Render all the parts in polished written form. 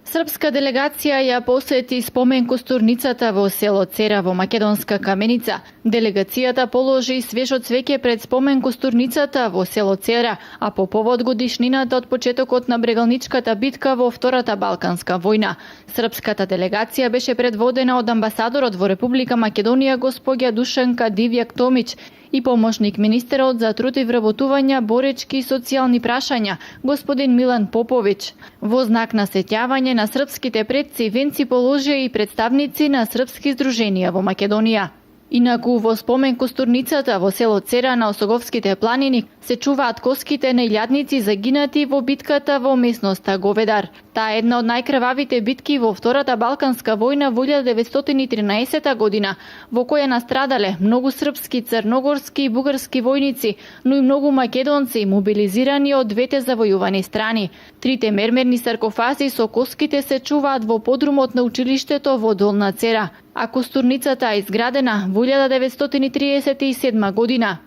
Српска делегација ја посети спомен костурницата во село Цера во Македонска Каменица. Делегацијата положи свежо цвеќе пред спомен костурницата во село Цера, а по повод годишнината од почетокот на брегалничката битка во Втората Балканска војна. Српската делегација беше предводена од амбасадорот во Република Македонија госпоѓа Душанка Дивјак Томич и помошник министерот за труд и вработување, боречки и социјални прашања господин Милан Поповиќ. Во знак на сеќавање на српските предци венци положија и представници на српски здруженија во Македонија. Инаку во спомен костурницата во село Цера на Осоговските планини се чуваат коските на илјадници загинати во битката во местноста Говедар. Таа е една од најкрвавите битки во Втората Балканска војна во 1913 година, во која настрадале многу српски, црногорски и бугарски војници, но и многу македонци мобилизирани од двете завојувани страни. Трите мермерни саркофази со коските се чуваат во подрумот на училиштето во Долна Цера, а костурницата е изградена во 1937 година.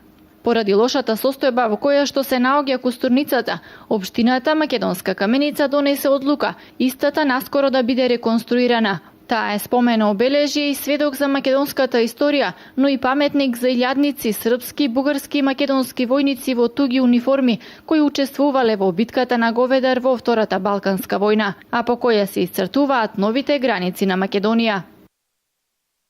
Поради лошата состојба во која што се наоѓа костурницата, општината Македонска Каменица донесе одлука истата наскоро да биде реконструирана. Таа е спомено обележје и сведок за македонската историја, но и паметник за илјадници српски, бугарски и македонски војници во туги униформи кои учествувале во битката на Говедар во Втората Балканска војна, а по која се исцртуваат новите граници на Македонија.